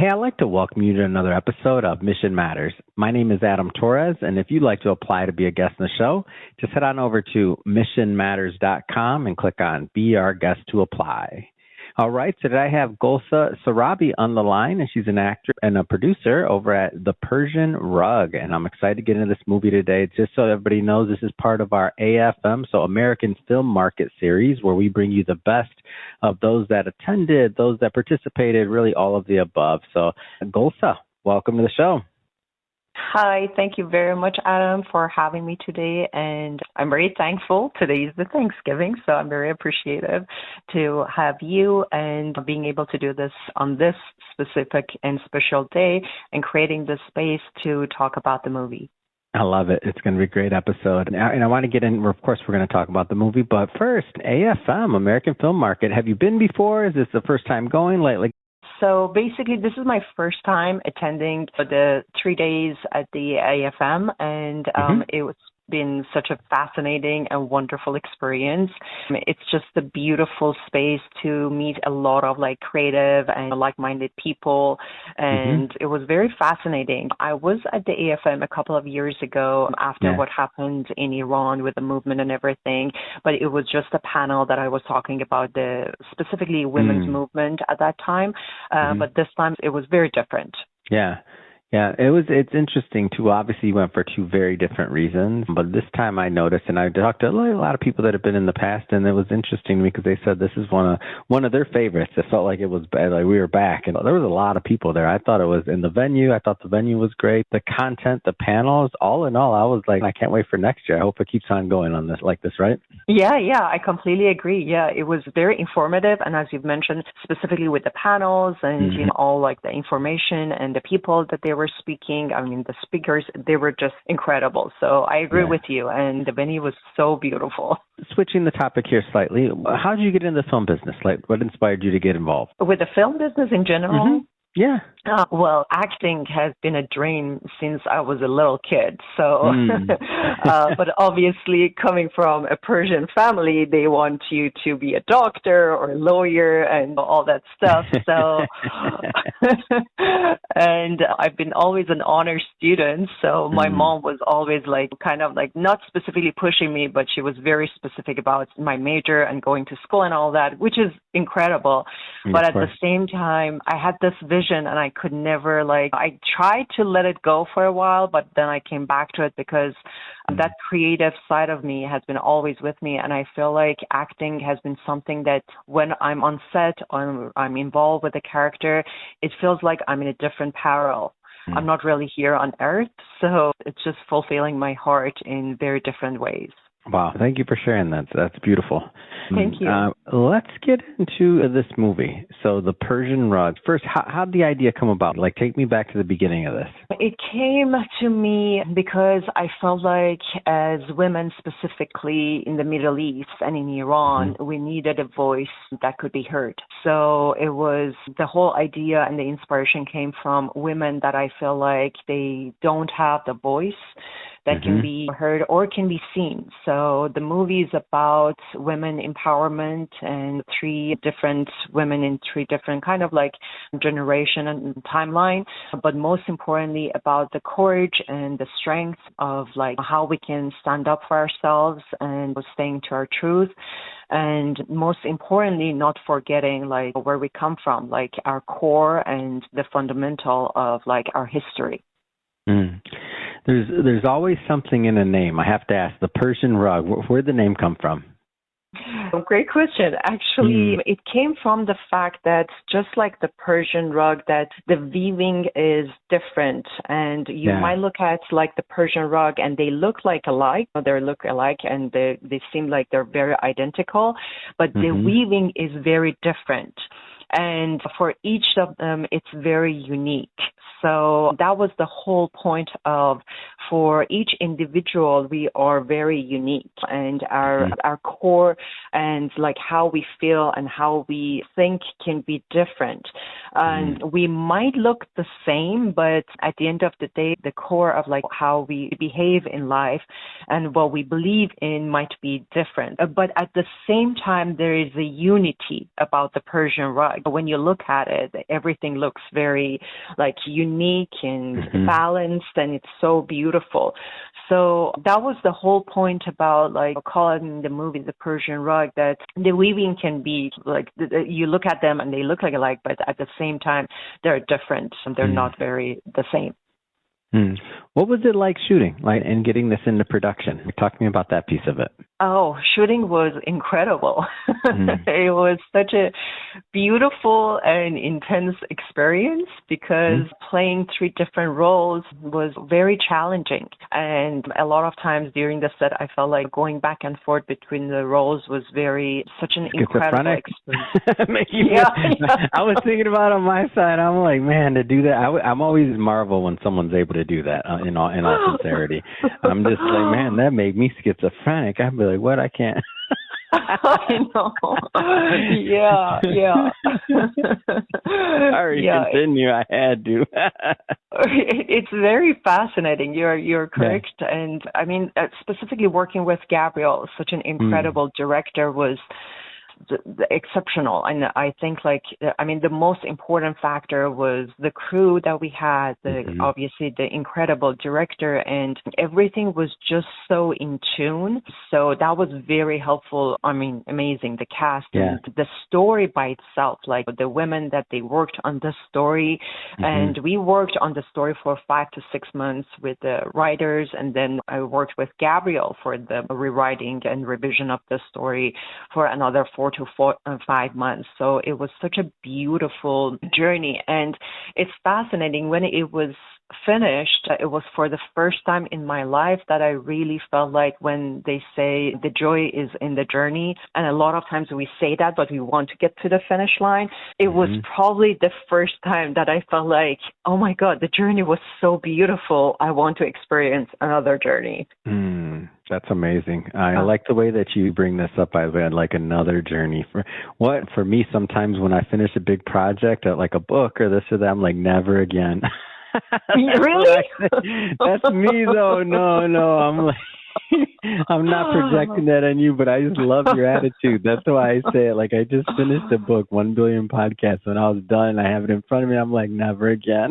Hey, I'd like to welcome you to another episode of Mission Matters. My name is Adam Torres, and if you'd like to apply to be a guest in the show, just head on over to missionmatters.com and click on Be Our Guest to apply. All right, so today I have Golsa Sarabi on the line, and she's an actor and a producer over at The Persian Rug, and I'm excited to get into this movie today. Just so everybody knows, this is part of our AFM, so American Film Market series, where we bring you the best of those that attended, those that participated, really all of the above. So, Golsa, welcome to the show. Hi, thank you very much, Adam, for having me today. And I'm very thankful. Today is the Thanksgiving, so I'm very appreciative to have you and being able to do this on this specific and special day and creating this space to talk about the movie. I love it. It's going to be a great episode. And I want to get in, of course, we're going to talk about the movie. But first, AFM, American Film Market. Have you been before? Is this the first time going? So basically, this is my first time attending the 3 days at the AFM, and it's been such a fascinating and wonderful experience. It's just a beautiful space to meet a lot of creative and like-minded people, and it was very fascinating. I was at the AFM a couple of years ago after what happened in Iran with the movement and everything, but it was just a panel that I was talking about the specifically women's movement at that time, but this time it was very different. Yeah, it's interesting too. Obviously, you went for two very different reasons, but this time I noticed, and I talked to a lot of people that have been in the past, and it was interesting to me because they said this is one of their favorites. It felt like it was bad, like we were back, and there was a lot of people there. I thought it was in the venue. I thought the venue was great. The content, the panels, all in all, I was like, I can't wait for next year. I hope it keeps on going on this, right? Yeah, I completely agree. Yeah, it was very informative, and as you've mentioned, specifically with the panels and all the information and the people that they were speaking. I mean, the speakers, they were just incredible. So I agree with you, and the venue was so beautiful. Switching the topic here slightly, how did you get into the film business? What inspired you to get involved? With the film business in general? Yeah. Well, acting has been a dream since I was a little kid. So, but obviously coming from a Persian family, they want you to be a doctor or a lawyer and all that stuff. So, and I've been always an honor student. So my mom was always not specifically pushing me, but she was very specific about my major and going to school and all that, which is incredible. But at the same time, I had this vision and I could never I tried to let it go for a while, but then I came back to it because that creative side of me has been always with me. And I feel like acting has been something that when I'm on set or I'm involved with a character, it feels like I'm in a different parallel. I'm not really here on earth. So it's just fulfilling my heart in very different ways. Wow, thank you for sharing that. That's beautiful. Thank you. Let's get into this movie. So, The Persian Rug. First, how did the idea come about? Take me back to the beginning of this. It came to me because I felt like as women, specifically in the Middle East and in Iran, we needed a voice that could be heard. So it was the whole idea and the inspiration came from women that I feel like they don't have the voice that can be heard or can be seen. So the movie is about women empowerment and three different women in three different generation and timeline, but most importantly about the courage and the strength of how we can stand up for ourselves and staying to our truth. And most importantly, not forgetting where we come from, our core and the fundamental of our history. There's always something in a name. I have to ask, the Persian Rug, where'd the name come from? Great question. Actually, it came from the fact that just like the Persian rug, that the weaving is different. And you might look at the Persian rug and they look alike, and they seem like they're very identical, but the weaving is very different. And for each of them, it's very unique. So that was the whole point of for each individual, we are very unique, and our core and like how we feel and how we think can be different. And we might look the same, but at the end of the day, the core of like how we behave in life and what we believe in might be different. But at the same time, there is a unity about the Persian rug. When you look at it, everything looks very like unique and balanced, and it's so beautiful. So that was the whole point about like calling the movie The Persian Rug, that the weaving can be like, you look at them and they look like alike, but at the same time, they're different and they're not very the same. What was it like shooting, like, and getting this into production? Talk to me about that piece of it. Oh, shooting was incredible. It was such a beautiful and intense experience because playing 3 different roles was very challenging. And a lot of times during the set, I felt like going back and forth between the roles was such an incredible experience. I was thinking about it on my side. I'm like, man, to do that, I'm always marvel when someone's able to do that in all sincerity. I'm just like, man, that made me schizophrenic. I'd be like, what? I can't. I know. Yeah. Sorry, continue. I had to. It's very fascinating. You're correct. Yeah. And I mean, specifically working with Gabriel, such an incredible director, was exceptional. And I think the most important factor was the crew that we had, obviously the incredible director, and everything was just so in tune. So that was very helpful. I mean, amazing. The cast and the story by itself, like the women that they worked on the story, and we worked on the story for 5 to 6 months with the writers, and then I worked with Gabriel for the rewriting and revision of the story for another 4 to 5 months. So it was such a beautiful journey, and it's fascinating. When it was finished, it was for the first time in my life that I really felt like when they say the joy is in the journey, and a lot of times we say that, but we want to get to the finish line. It was probably the first time that I felt like, oh my God, the journey was so beautiful. I want to experience another journey. That's amazing. I like the way that you bring this up. I've had like another journey. For me, sometimes when I finish a big project, like a book or this or that, I'm like, never again. Really? That's me though. No. I'm like, I'm not projecting that on you, but I just love your attitude. That's why I say it. Like, I just finished a book, 1 Billion Podcasts. When I was done, I have it in front of me. I'm like, never again.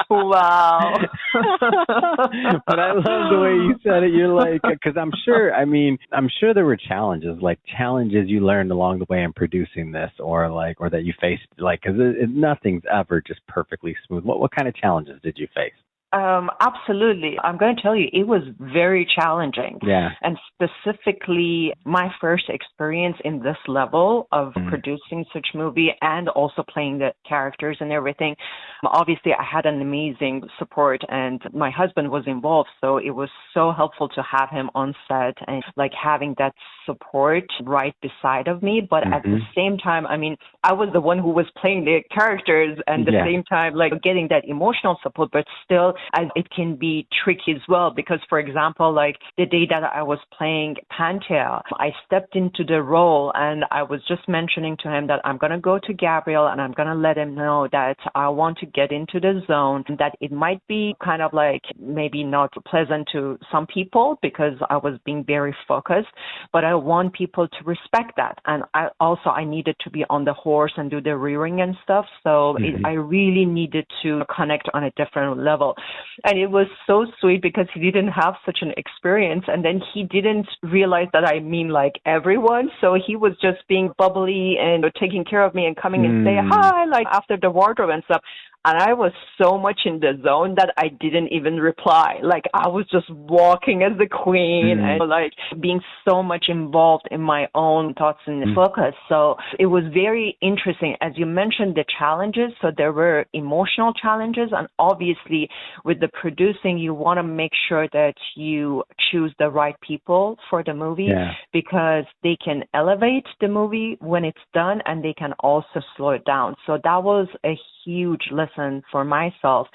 Wow. But I love the way you said it. You're like, because I'm sure there were challenges you learned along the way in producing this, or that you faced, like, because nothing's ever just perfectly smooth. What kind of challenges did you face? Absolutely. I'm going to tell you, it was very challenging. Yeah. And specifically, my first experience in this level of producing such movie and also playing the characters and everything. Obviously, I had an amazing support, and my husband was involved, so it was so helpful to have him on set and like having that support right beside of me. But at the same time, I mean, I was the one who was playing the characters, and at the same time, like getting that emotional support, but still, as it can be tricky as well, because, for example, like the day that I was playing Panthea, I stepped into the role and I was just mentioning to him that I'm going to go to Gabriel and I'm going to let him know that I want to get into the zone, that it might be kind of like maybe not pleasant to some people because I was being very focused, but I want people to respect that. And I needed to be on the horse and do the rearing and stuff. So I really needed to connect on a different level. And it was so sweet because he didn't have such an experience, and then he didn't realize that I mean like everyone. So he was just being bubbly and taking care of me and coming and say hi, like after the wardrobe and stuff. And I was so much in the zone that I didn't even reply. Like I was just walking as the queen and like being so much involved in my own thoughts and focus. So it was very interesting. As you mentioned, the challenges. So there were emotional challenges. And obviously with the producing, you want to make sure that you choose the right people for the movie because they can elevate the movie when it's done and they can also slow it down. So that was a huge lesson lesson for myself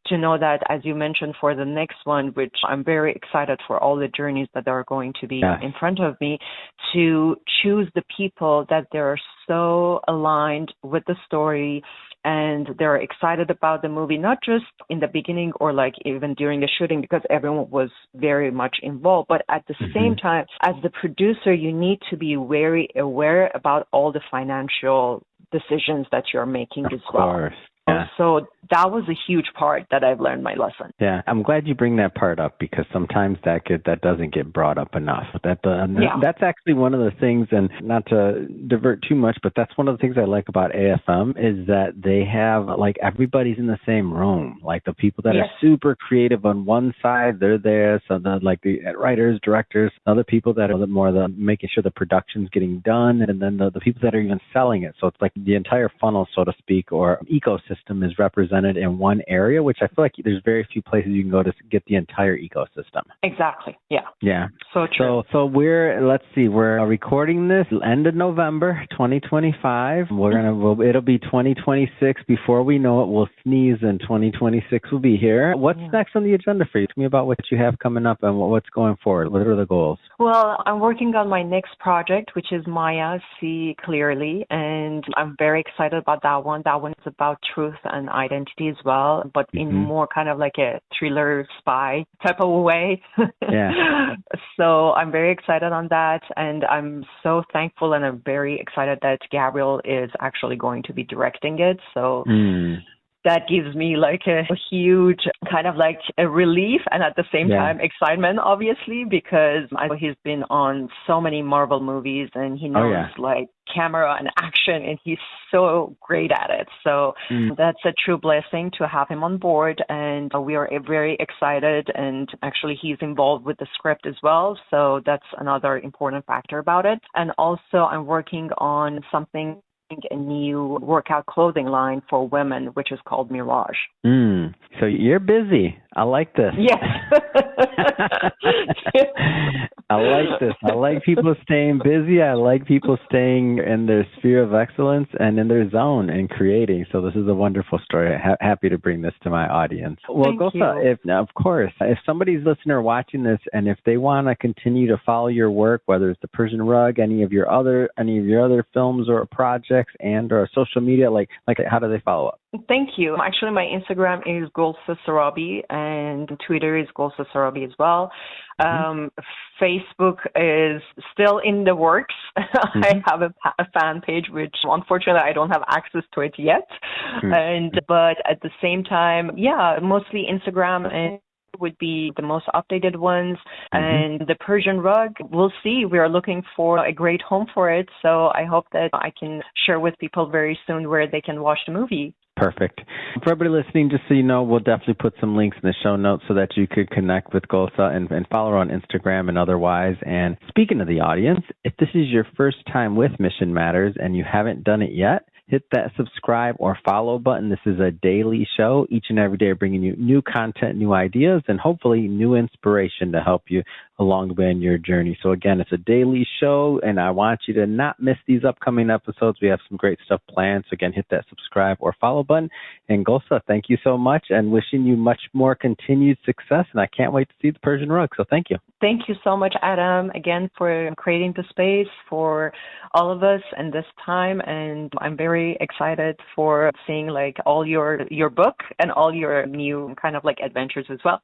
to know that, as you mentioned, for the next one, which I'm very excited for all the journeys that are going to be in front of me, to choose the people that they're so aligned with the story and they're excited about the movie, not just in the beginning or like even during the shooting, because everyone was very much involved, but at the same time, as the producer, you need to be very aware about all the financial decisions that you're making as well. Of course. Yeah. So that was a huge part that I've learned my lesson. Yeah, I'm glad you bring that part up because sometimes that doesn't get brought up enough. That's actually one of the things, and not to divert too much, but that's one of the things I like about AFM is that they have, like, everybody's in the same room. Like the people that are super creative on one side, they're there. So the writers, directors, other people that are more making sure the production's getting done, and then the people that are even selling it. So it's like the entire funnel, so to speak, or ecosystem is represented in one area, which I feel like there's very few places you can go to get the entire ecosystem. Exactly. Yeah. Yeah. So true. So we're recording this end of November 2025. It'll be 2026 before we know it. We'll sneeze and 2026 will be here. What's next on the agenda for you? Tell me about what you have coming up and what's going forward. What are the goals? Well, I'm working on my next project, which is Maya, See Clearly, and I'm very excited about that one. That one is about truth and identity as well, but in more kind of like a thriller spy type of way. Yeah. So I'm very excited on that, and I'm so thankful and I'm very excited that Gabriel is actually going to be directing it. So that gives me like a huge kind of like a relief and at the same time excitement, obviously, because I know he's been on so many Marvel movies and he knows like camera and action, and he's so great at it. So that's a true blessing to have him on board, and we are very excited, and actually he's involved with the script as well. So that's another important factor about it. And also I'm working on something, a new workout clothing line for women, which is called Mirage. So you're busy. I like this. Yes. I like this. I like people staying busy. I like people staying in their sphere of excellence and in their zone and creating. So this is a wonderful story. Happy to bring this to my audience. Well, Golsa, if somebody's listening or watching this, and if they want to continue to follow your work, whether it's the Persian Rug, any of your other films or projects or social media, like how do they follow up? Thank you. Actually, my Instagram is Golsa Sarabi and Twitter is Golsa Sarabi as well. Facebook is still in the works. I have a fan page, which unfortunately I don't have access to it yet. But at the same time, mostly Instagram and would be the most updated ones. And the Persian Rug, we'll see. We are looking for a great home for it. So I hope that I can share with people very soon where they can watch the movie. Perfect. For everybody listening, just so you know, we'll definitely put some links in the show notes so that you could connect with Golsa and follow her on Instagram and otherwise. And speaking of the audience, if this is your first time with Mission Matters and you haven't done it yet, hit that subscribe or follow button. This is a daily show. Each and every day bringing you new content, new ideas, and hopefully new inspiration to help you along the way in your journey. So again, it's a daily show, and I want you to not miss these upcoming episodes. We have some great stuff planned. So again, hit that subscribe or follow button. And Golsa, thank you so much, and wishing you much more continued success. And I can't wait to see the Persian Rug. So thank you. Thank you so much, Adam, again, for creating the space for all of us and this time. And I'm very excited for seeing like all your book and all your new kind of like adventures as well.